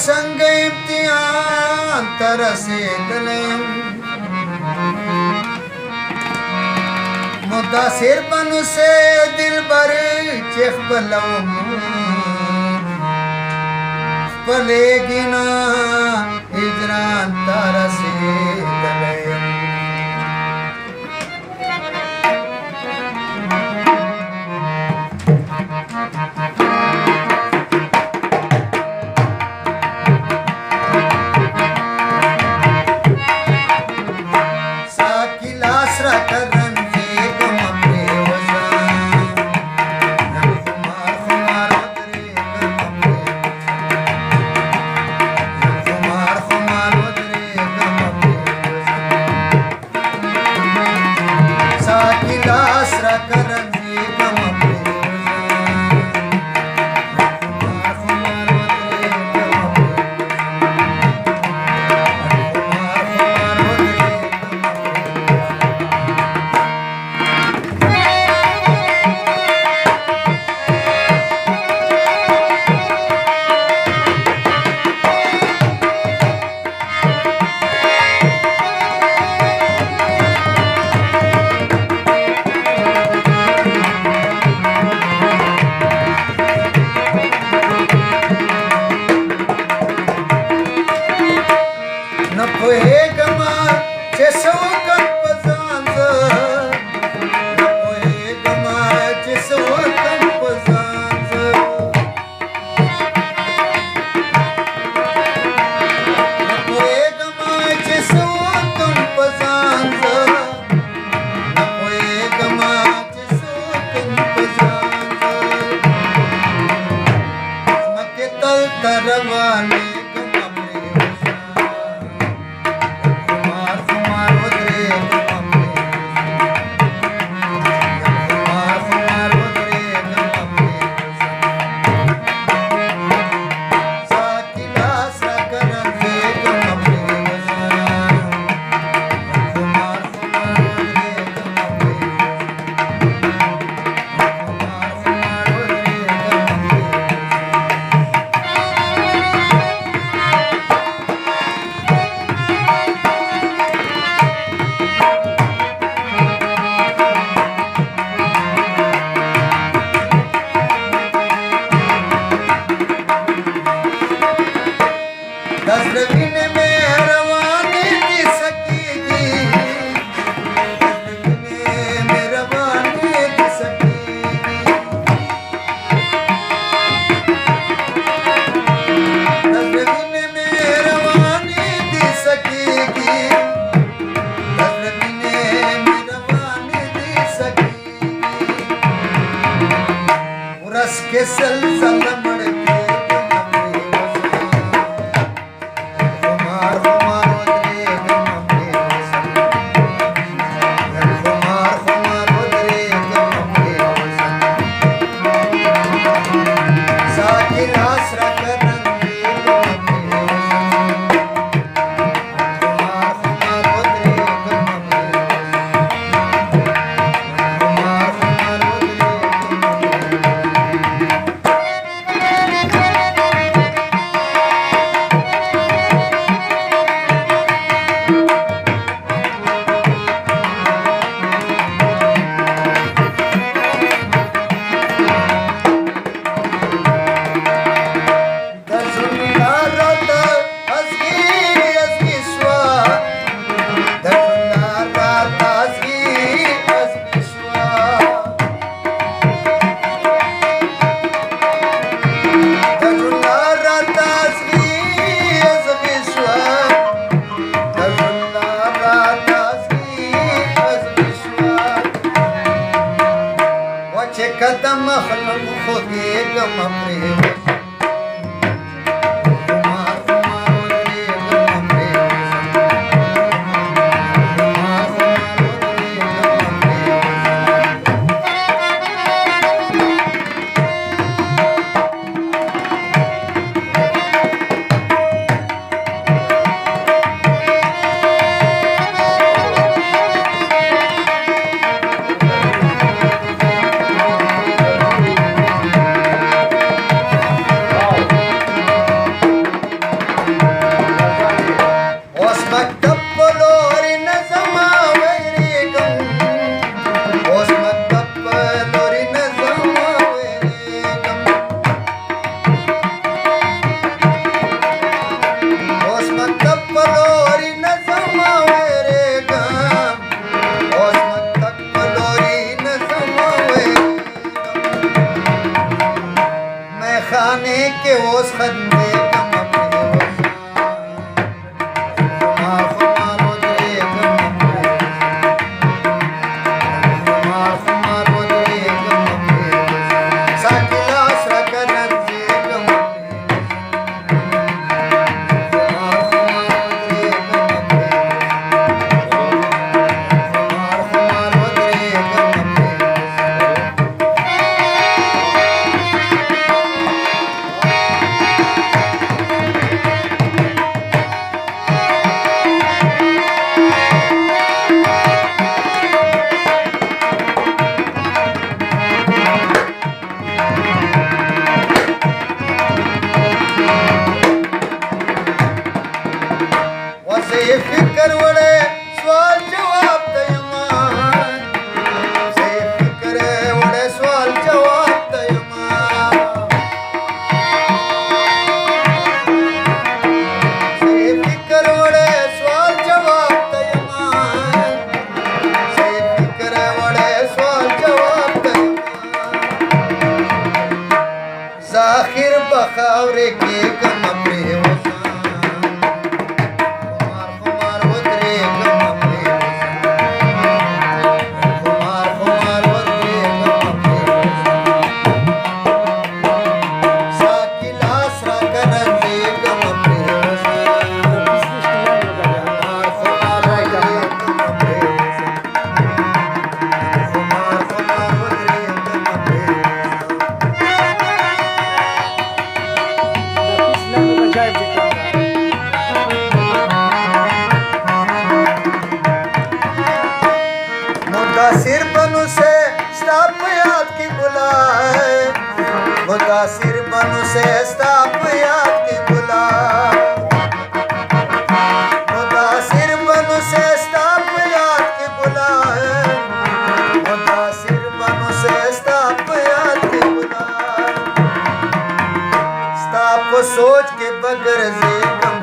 संग इम्तिहान तरसे तलयम मुदासिर बनु से दिल बर चेख बलवम पलेगिना हिजरान तरसे तलयम के सलसल मड़के कदम खलम खोगे गम प्रेम اوس خندې کم خمار خمار ودرېږم خمار خمار ودرېږم ساقي لاس راکه نږدېږم خمار خمار ودرېږم خمار خمار ودرېږم وزې فکر وړې سوال جواب ته یما زې فکر وړې سوال جواب ته یما زې فکر وړې سوال جواب ته یما زې فکر وړې سوال جواب ته یما ظاهر بخاورې کې کم پرېوځه मुतासिर बनू से स्टाप याद की बुलाए मुतासिर बनू से स्टाप याद की बुलाए मुतासिर बनू से स्टाप याद की बुलाए मुतासिर बनू से स्टाप याद की बुलाए स्टाप सोच के बगर से कम